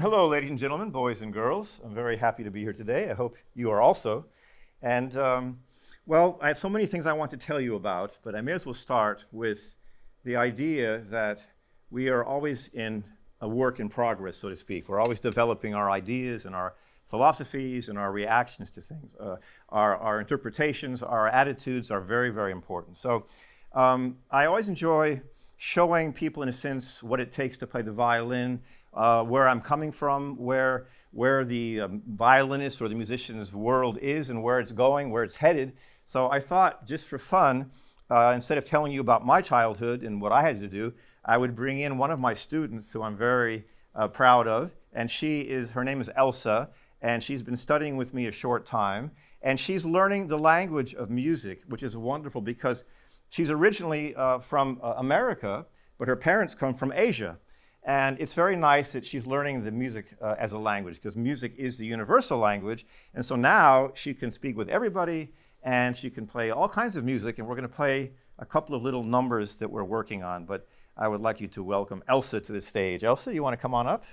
Hello, ladies and gentlemen, boys and girls. I'm very happy to be here today. I hope you are also. And, well, I have so many things I want to tell you about, but I may as well start with the idea that we are always in a work in progress, so to speak. We're always developing our ideas and our philosophies and our reactions to things. Our interpretations, our attitudes are very, very important. So I always enjoy showing people, in a sense, what it takes to play the violin, where I'm coming from, where the violinist or the musician's world is and where it's going, where it's headed. So I thought, just for fun, instead of telling you about my childhood and what I had to do, I would bring in one of my students who I'm very proud of, and her name is Elsa, and she's been studying with me a short time, and she's learning the language of music, which is wonderful because she's originally from America, but her parents come from Asia. And it's very nice that she's learning the music as a language, because music is the universal language. And so now she can speak with everybody, and she can play all kinds of music, and we're going to play a couple of little numbers that we're working on. But I would like you to welcome Elsa to the stage. Elsa, you want to come on up?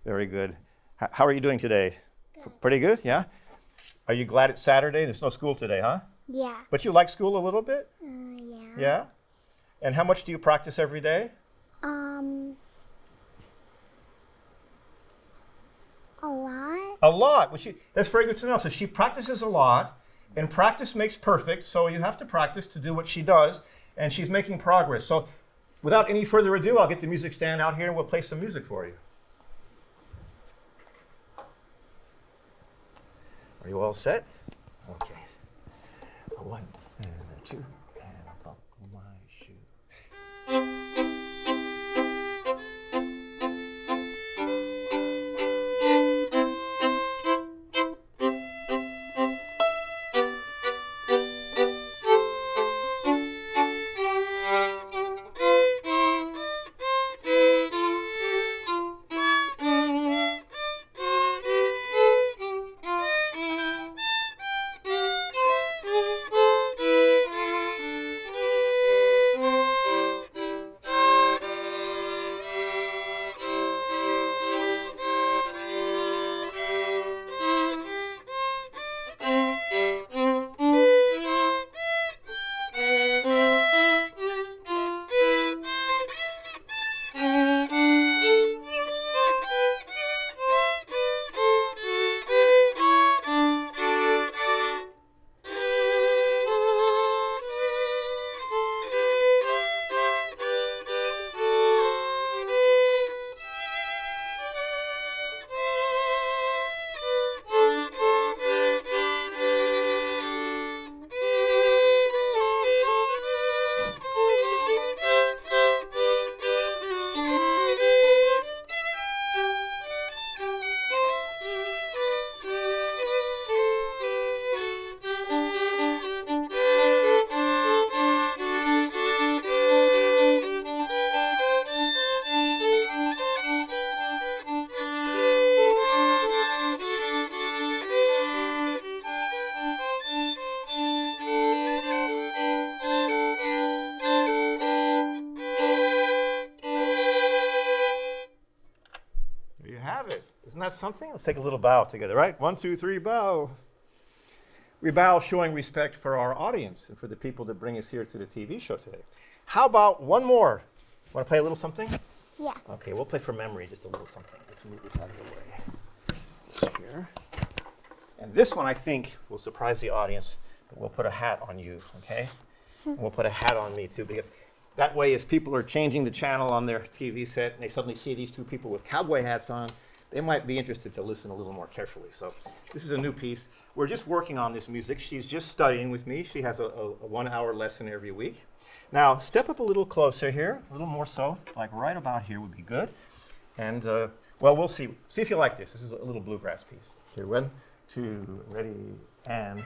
Very good. How are you doing today? Good. Pretty good, yeah? Are you glad it's Saturday? There's no school today, huh? Yeah. But you like school a little bit? Yeah. Yeah? And how much do you practice every day? A lot. A lot. Well, that's very good to know. So she practices a lot, and practice makes perfect. So you have to practice to do what she does, and she's making progress. So without any further ado, I'll get the music stand out here, and we'll play some music for you. Are you all set? Okay. A 1 and a 2 and a buckle my shoe. Isn't that something? Let's take a little bow together, right? 1, 2, 3, bow. We bow showing respect for our audience and for the people that bring us here to the TV show today. How about one more? Want to play a little something? Yeah. Okay, we'll play for memory just a little something. Let's move this out of the way. Here. And this one, I think, will surprise the audience. But we'll put a hat on you, okay? And we'll put a hat on me, too, because that way, if people are changing the channel on their TV set and they suddenly see these two people with cowboy hats on, they might be interested to listen a little more carefully. So this is a new piece. We're just working on this music. She's just studying with me. She has a 1-hour lesson every week. Now, step up a little closer here, a little more so, like right about here would be good. And, well, we'll see. See if you like this. This is a little bluegrass piece. Here, 1, 2, ready, and...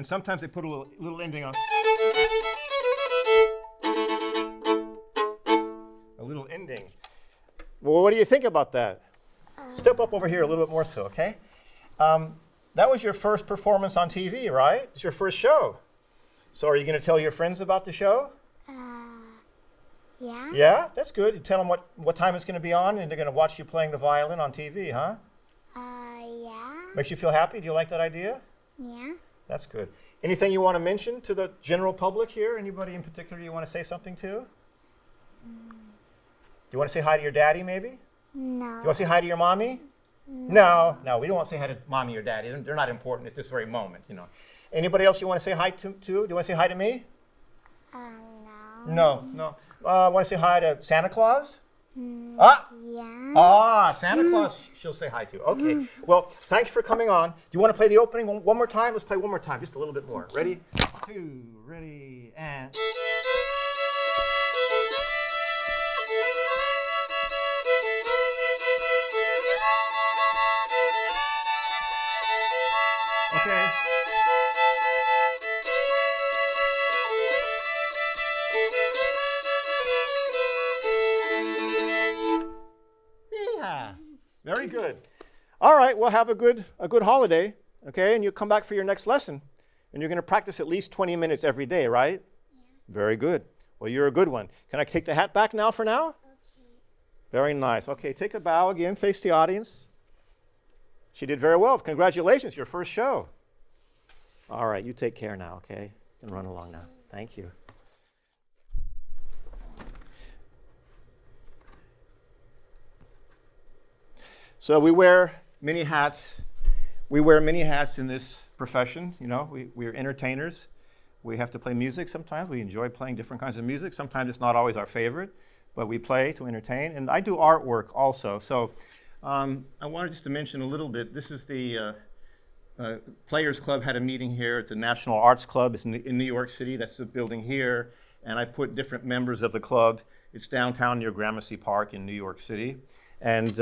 sometimes they put a little ending on. A little ending. Well, what do you think about that? Step up over here a little bit more so, okay? That was your first performance on TV, right? It's your first show. So are you going to tell your friends about the show? Yeah. Yeah? That's good. You tell them what time it's going to be on, and they're going to watch you playing the violin on TV, huh? Yeah. Makes you feel happy? Do you like that idea? Yeah. That's good. Anything you want to mention to the general public here? Anybody in particular you want to say something to? Do you want to say hi to your daddy, maybe? No. Do you want to say hi to your mommy? No, we don't want to say hi to mommy or daddy. They're not important at this very moment, you know. Anybody else you want to say hi to? Do you want to say hi to me? No. No. Want to say hi to Santa Claus? Yeah. Santa Claus she'll say hi to. Okay. Well, thanks for coming on. Do you want to play the opening one more time? Let's play one more time, just a little bit more. Ready? 2, ready, and... Okay. Yeah. Very good. All right, well, have a good holiday, okay? And you come back for your next lesson. And you're going to practice at least 20 minutes every day, right? Yeah. Very good. Well, you're a good one. Can I take the hat back now for now? Okay. Very nice. Okay, take a bow again, face the audience. She did very well. Congratulations, your first show. All right, you take care now, okay? You can run along now. Thank you. So we wear many hats. We wear many hats in this profession. You know, we're entertainers. We have to play music sometimes. We enjoy playing different kinds of music. Sometimes it's not always our favorite, but we play to entertain. And I do artwork also. So I wanted just to mention a little bit. This is the Players Club had a meeting here at the National Arts Club. It's in New York City. That's the building here. And I put different members of the club. It's downtown near Gramercy Park in New York City. And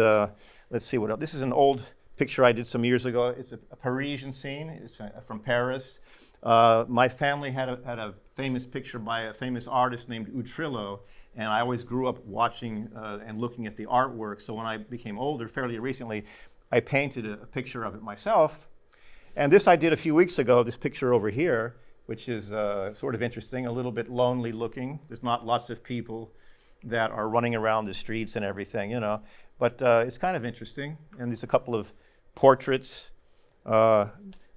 let's see what else. This is an old picture I did some years ago. It's a Parisian scene. It's from Paris. My family had a famous picture by a famous artist named Utrillo, and I always grew up watching and looking at the artwork. So when I became older, fairly recently, I painted a picture of it myself. And this I did a few weeks ago, this picture over here, which is sort of interesting, a little bit lonely looking. There's not lots of people that are running around the streets and everything, you know. But it's kind of interesting. And there's a couple of portraits that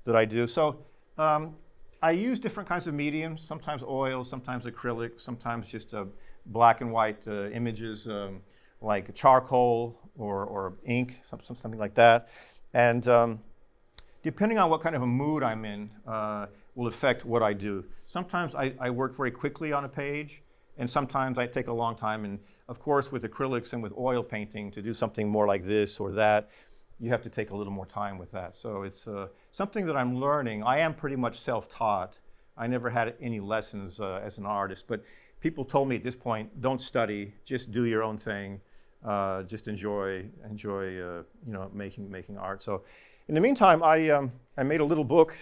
I do. So I use different kinds of mediums, sometimes oil, sometimes acrylic, sometimes just black and white images like charcoal or ink, something like that. And depending on what kind of a mood I'm in will affect what I do. Sometimes I work very quickly on a page, and sometimes I take a long time. And of course, with acrylics and with oil painting, to do something more like this or that, you have to take a little more time with that. So it's something that I'm learning. I am pretty much self-taught. I never had any lessons as an artist, but people told me at this point, don't study, just do your own thing, just enjoy you know, making art. So in the meantime, I made a little book,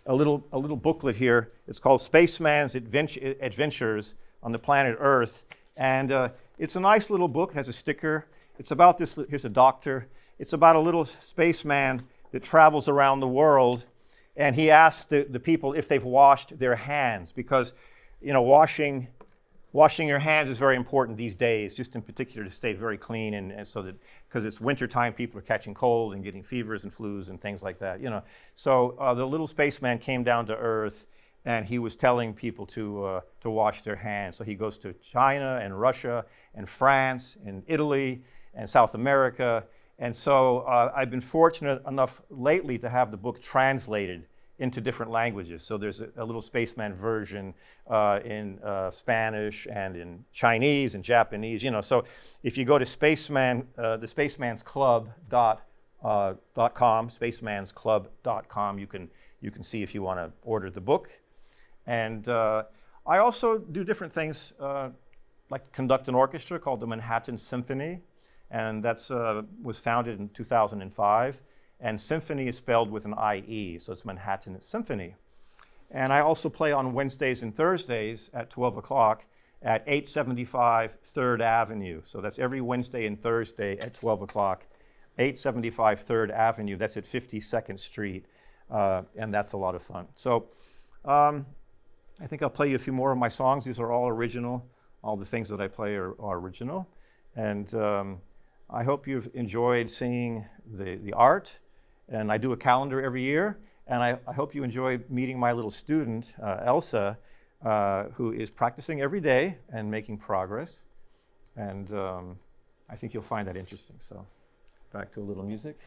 a little booklet here. It's called Spaceman's Adventures on the Planet Earth. And it's a nice little book. It has a sticker. It's about this, here's a doctor. It's about a little spaceman that travels around the world. And he asks the people if they've washed their hands, because, you know, washing your hands is very important these days, just in particular to stay very clean, and so that, because it's wintertime, people are catching cold and getting fevers and flus and things like that, you know. So the little spaceman came down to Earth, and he was telling people to wash their hands. So he goes to China and Russia and France and Italy and South America. And so I've been fortunate enough lately to have the book translated into different languages. So there's a little spaceman version in Spanish and in Chinese and Japanese, you know. So if you go to the spacemansclub.com, spacemansclub.com, you can see if you want to order the book. And I also do different things, like conduct an orchestra called the Manhattan Symphony, and that's was founded in 2005. and symphony is spelled with an I-E, so it's Manhattan Symphony. And I also play on Wednesdays and Thursdays at 12 o'clock at 875 3rd Avenue. So that's every Wednesday and Thursday at 12 o'clock, 875 3rd Avenue. That's at 52nd Street, and that's a lot of fun. So I think I'll play you a few more of my songs. These are all original. All the things that I play are original. And I hope you've enjoyed seeing the art. And I do a calendar every year. And I hope you enjoy meeting my little student, Elsa, who is practicing every day and making progress. And I think you'll find that interesting. So back to a little music.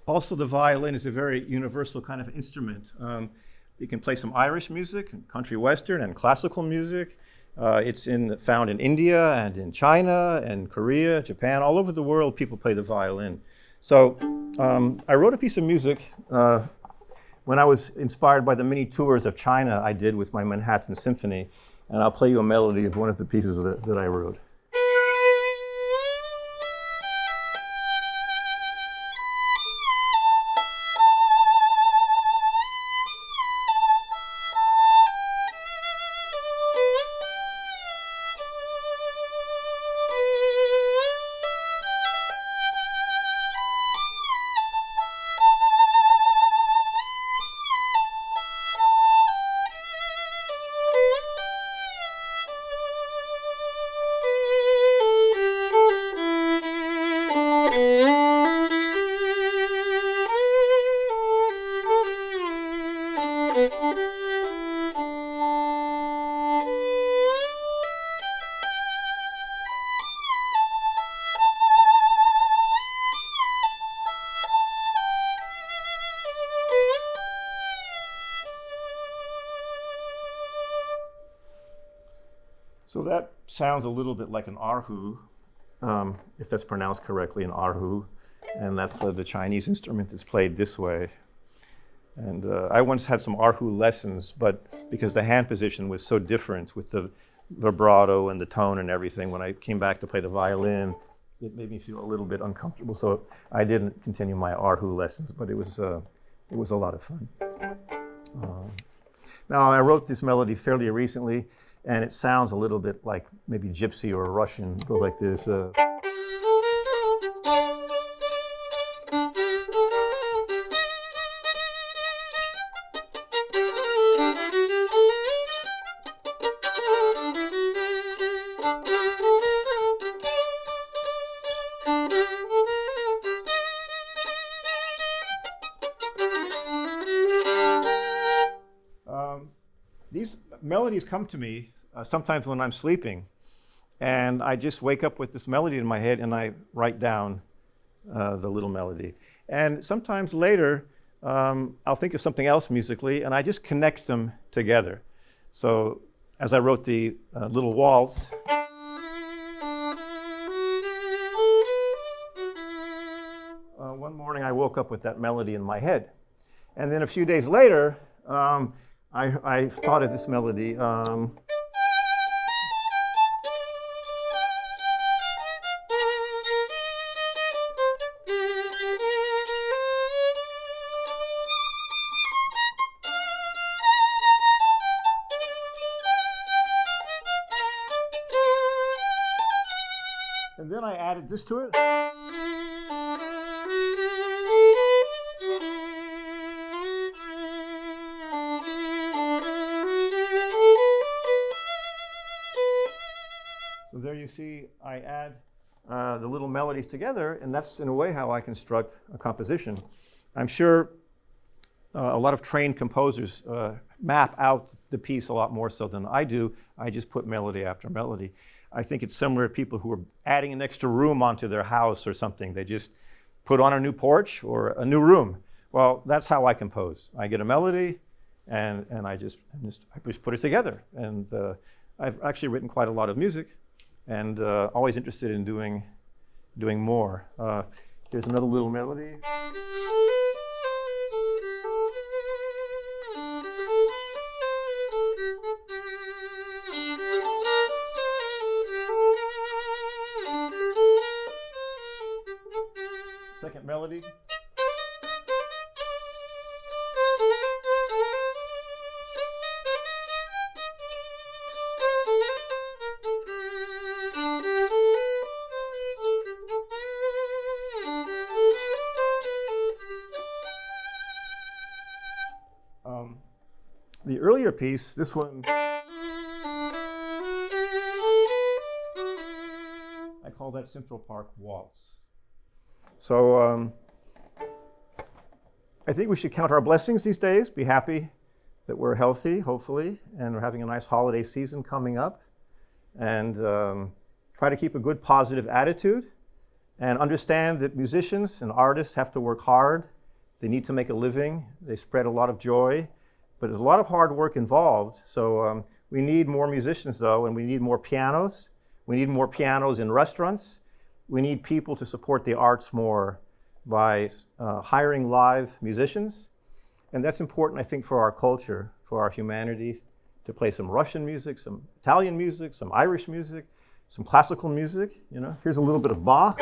Also, the violin is a very universal kind of instrument. You can play some Irish music, and country western, and classical music. It's found in India and in China and Korea, Japan, all over the world. People play the violin. So I wrote a piece of music when I was inspired by the many tours of China I did with my Manhattan Symphony, and I'll play you a melody of one of the pieces that I wrote. So that sounds a little bit like an erhu, if that's pronounced correctly, an erhu. And that's the Chinese instrument that's played this way. And I once had some erhu lessons, but because the hand position was so different with the vibrato and the tone and everything, when I came back to play the violin, it made me feel a little bit uncomfortable. So I didn't continue my erhu lessons, but it was a lot of fun. Now, I wrote this melody fairly recently, and it sounds a little bit like maybe gypsy or Russian. It goes like this. These melodies come to me sometimes when I'm sleeping, and I just wake up with this melody in my head and I write down the little melody. And sometimes later, I'll think of something else musically and I just connect them together. So as I wrote the little waltz, one morning I woke up with that melody in my head. And then a few days later, I thought of this melody. And then I added this to it. So there you see, I add the little melodies together, and that's in a way how I construct a composition. I'm sure a lot of trained composers map out the piece a lot more so than I do. I just put melody after melody. I think it's similar to people who are adding an extra room onto their house or something. They just put on a new porch or a new room. Well, that's how I compose. I get a melody, and I just put it together. And I've actually written quite a lot of music, and always interested in doing more. Here's another little melody. Second melody. The earlier piece, this one, I call that Central Park Waltz. So I think we should count our blessings these days, be happy that we're healthy, hopefully, and we're having a nice holiday season coming up, and try to keep a good positive attitude, and understand that musicians and artists have to work hard. They need to make a living. They spread a lot of joy, but there's a lot of hard work involved. So we need more musicians, though, and we need more pianos. We need more pianos in restaurants. We need people to support the arts more by hiring live musicians. And that's important, I think, for our culture, for our humanity, to play some Russian music, some Italian music, some Irish music, some classical music. You know, here's a little bit of Bach.